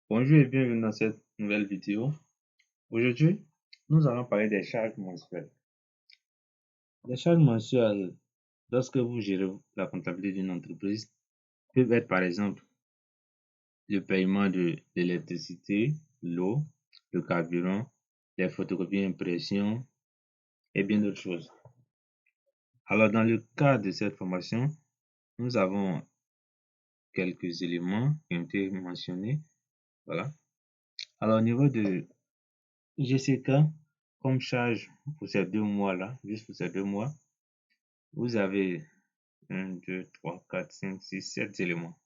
Bonjour et bienvenue dans cette nouvelle vidéo. Aujourd'hui, nous allons parler des charges mensuelles. Les charges mensuelles, lorsque vous gérez la comptabilité d'une entreprise, peuvent être par exemple le paiement de l'électricité, l'eau, le carburant, les photocopies impression et bien d'autres choses. Alors, dans le cadre de cette formation, nous avons quelques éléments qui ont été mentionnés. Voilà. Alors, au niveau de GCK, comme charge pour ces 2 mois-là, juste pour ces 2 mois, vous avez 1, 2, 3, 4, 5, 6, 7 éléments.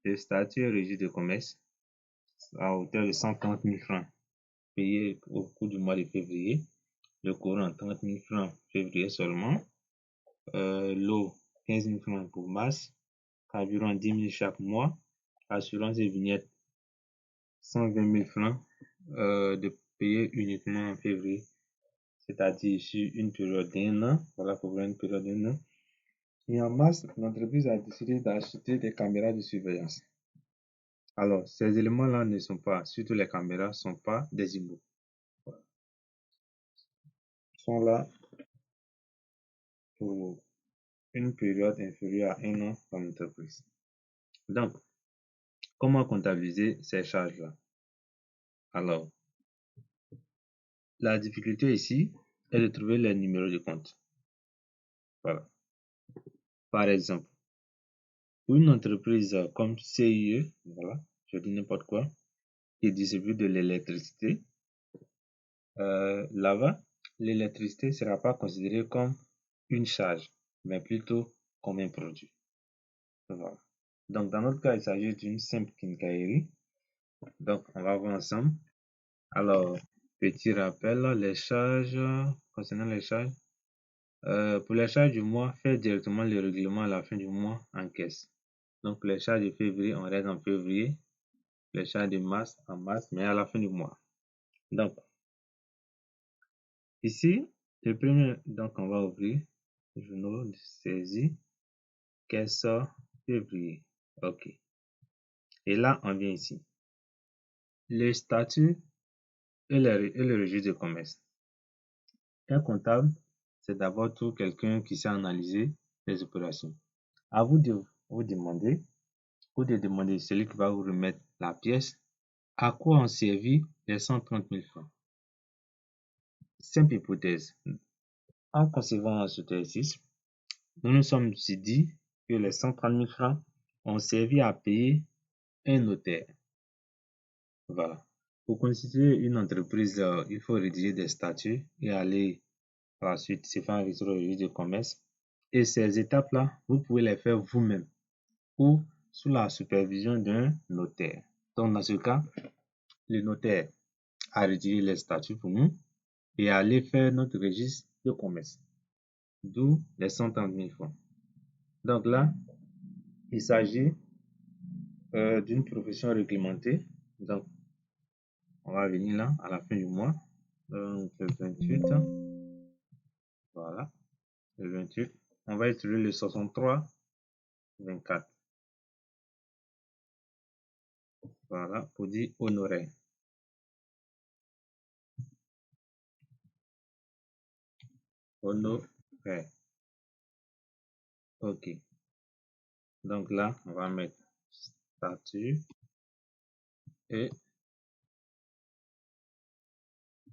Le statut et registre de commerce à hauteur de 130 000 francs payés au cours du mois de février. Le courant, 30 000 francs février seulement. L'eau, 15 000 francs pour mars. Carburant, 10 000 chaque mois. Assurance et vignette, 120 000 francs de payer uniquement en février, c'est-à-dire sur une période d'1 an. Voilà pour une période d'1 an. Et en mars, l'entreprise a décidé d'acheter des caméras de surveillance. Alors, ces éléments-là ne sont pas, surtout les caméras, ne sont pas des IMO. Ils sont là pour une période inférieure à 1 an dans l'entreprise. Donc, comment comptabiliser ces charges-là? Alors, la difficulté ici est de trouver les numéros de compte. Voilà. Par exemple, pour une entreprise comme CIE, voilà, je dis n'importe quoi, qui distribue de l'électricité, là-bas, l'électricité ne sera pas considérée comme une charge, mais plutôt comme un produit. Voilà. Donc, dans notre cas, il s'agit d'une simple quincaillerie. Donc, on va voir ensemble. Alors, petit rappel, les charges, concernant les charges, pour les charges du mois, faites directement le règlement à la fin du mois en caisse. Donc, les charges de février, on reste en février. Les charges de mars, en mars, mais à la fin du mois. Donc, ici, le premier, donc on va ouvrir journaux de saisie, caisse février. OK. Et là, on vient ici. Le statut et le registre de commerce. Un comptable, c'est d'abord tout quelqu'un qui sait analyser les opérations. À vous de vous demander, ou de demander celui qui va vous remettre la pièce, à quoi ont servi les 130 000 francs. Simple hypothèse. En concevant cet exercice, nous nous sommes dit que les 130 000 francs ont servi à payer un notaire. Voilà. Pour constituer une entreprise, il faut rédiger des statuts et aller par la suite se faire enregistrer au registre de commerce. Et ces étapes-là, vous pouvez les faire vous-même ou sous la supervision d'un notaire. Donc, dans ce cas, le notaire a rédigé les statuts pour nous et a allé faire notre registre de commerce. D'où les 130 000 francs. Donc là, il s'agit d'une profession réglementée. Donc, on va venir là à la fin du mois. Donc, le 28. Voilà. Le 28. On va utiliser le 63, 24. Voilà, pour dire honoraire. Honoraire. OK. Donc là, on va mettre statut et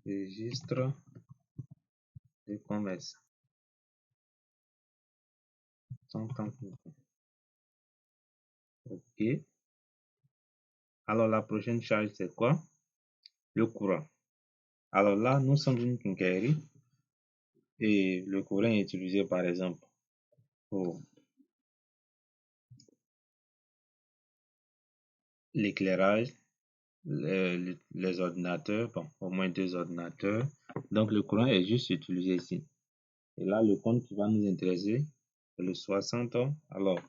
registre de commerce. 130 000. OK. Alors, la prochaine charge, c'est quoi? Le courant. Alors là, nous sommes une quincaillerie et le courant est utilisé par exemple pour l'éclairage, les ordinateurs, bon, au moins 2 ordinateurs. Donc, le courant est juste utilisé ici. Et là, le compte qui va nous intéresser, c'est le 60. Alors,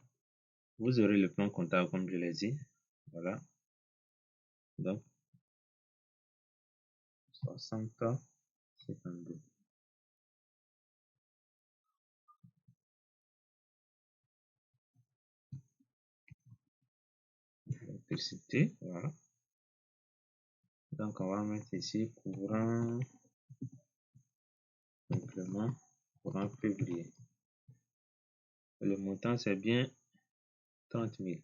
vous aurez le plan comptable comme je l'ai dit. Voilà. Donc, 60, 52. Électricité, voilà. Donc, on va mettre ici courant, simplement, courant février. Le montant, c'est bien 30 000.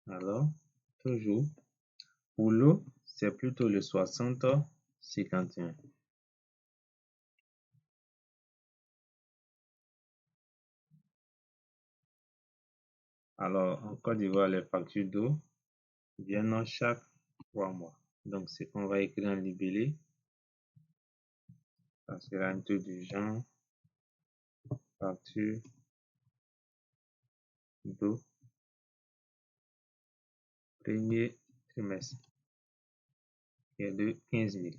Alors, toujours, pour l'eau, c'est plutôt le 60-51. Alors, en Côte d'Ivoire, les factures d'eau viennent chaque 3 mois. Donc, c'est qu'on va écrire en libellé. Ça sera un truc du genre facture d'eau premier trimestre qui est de 15 000.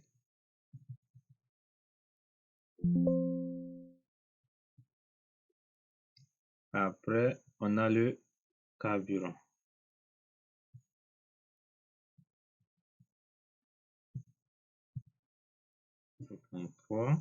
Après, on a le carburant. Donc, 3.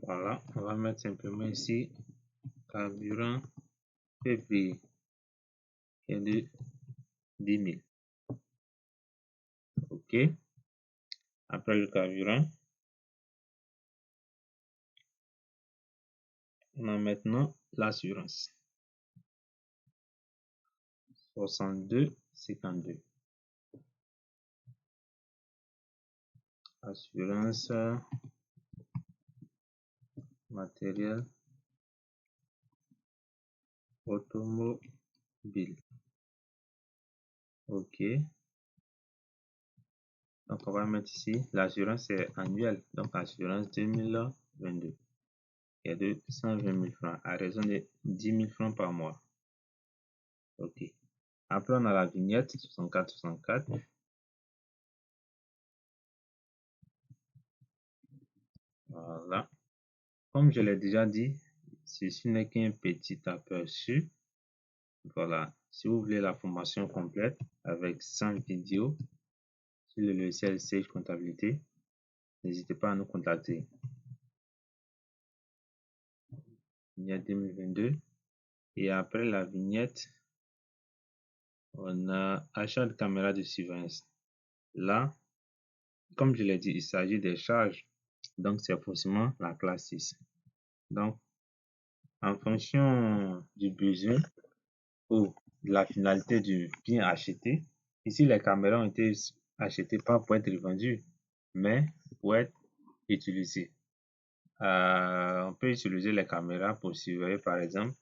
Voilà, on va mettre simplement ici carburant février qui est de 10 000. OK. Après le carburant, on a maintenant l'assurance. 62,52. Assurance matériel automobile. OK. Donc, on va mettre ici, l'assurance est annuelle. Donc, assurance 2022. Il y a de 120 000 francs à raison de 10 000 francs par mois. OK. Après, on a la vignette 64-64. Voilà. Comme je l'ai déjà dit, ceci n'est qu'un petit aperçu. Voilà. Si vous voulez la formation complète avec 100 vidéos sur le logiciel Sage Comptabilité, n'hésitez pas à nous contacter. Vignette 2022. Et après la vignette, on a achat de caméra de surveillance. Là, comme je l'ai dit, il s'agit des charges. Donc, c'est forcément la classe 6. Donc, en fonction du besoin ou de la finalité du bien acheté, ici, les caméras ont été achetées pas pour être vendues, mais pour être utilisées. On peut utiliser les caméras pour surveiller, par exemple,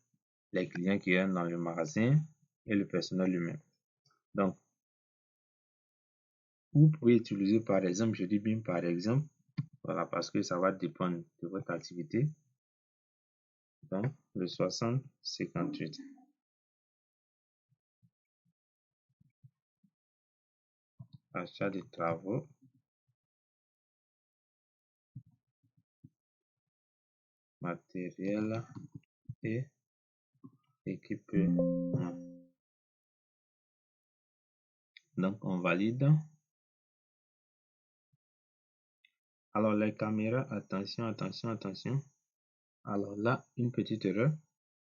les clients qui viennent dans le magasin et le personnel lui-même. Donc, vous pouvez utiliser, par exemple, je dis bien par exemple, voilà, parce que ça va dépendre de votre activité. Donc, le 60-58. Achat de travaux. Matériel et équipement. Donc, on valide. Alors, les caméras, attention, attention, attention. Alors là, une petite erreur.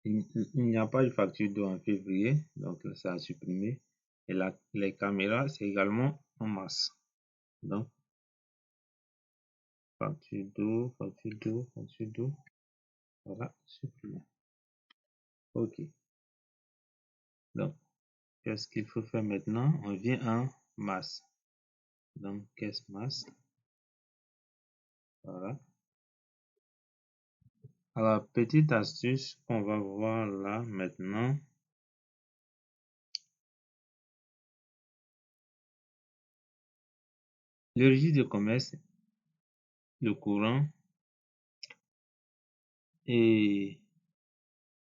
Il n'y a pas de facture d'eau en février, donc ça a supprimé. Et là, les caméras, c'est également en mars. Donc, facture d'eau, facture d'eau, facture d'eau. Voilà, supprimé. OK. Donc, qu'est-ce qu'il faut faire maintenant? On vient en mars. Donc, caisse mars. Voilà. Alors, petite astuce qu'on va voir là maintenant. Le registre de commerce, le courant et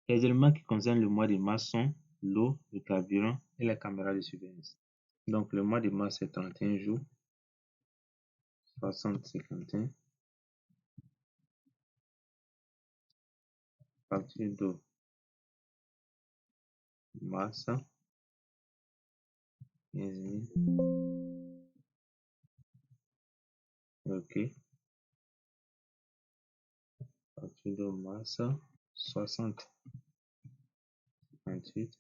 les éléments qui concernent le mois de mars sont l'eau, le carburant et les caméras de surveillance. Donc, le mois de mars, c'est 31 jours, 60-51. Facture d'eau, mars, 15 000. Ok. Partie de masse 60. 28.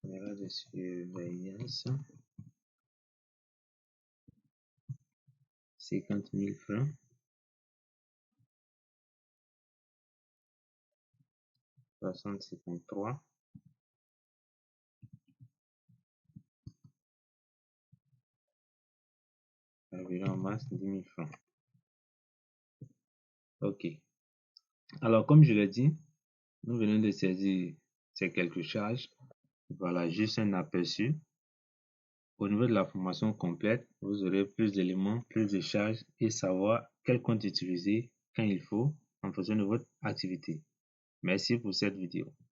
Caméra de surveillance 50 000 francs. 60,53. Environ en masse 10 000 francs. Ok. Alors, comme je l'ai dit, nous venons de saisir ces quelques charges. Voilà, juste un aperçu. Au niveau de la formation complète, vous aurez plus d'éléments, plus de charges et savoir quel compte utiliser quand il faut en fonction de votre activité. Merci pour cette vidéo.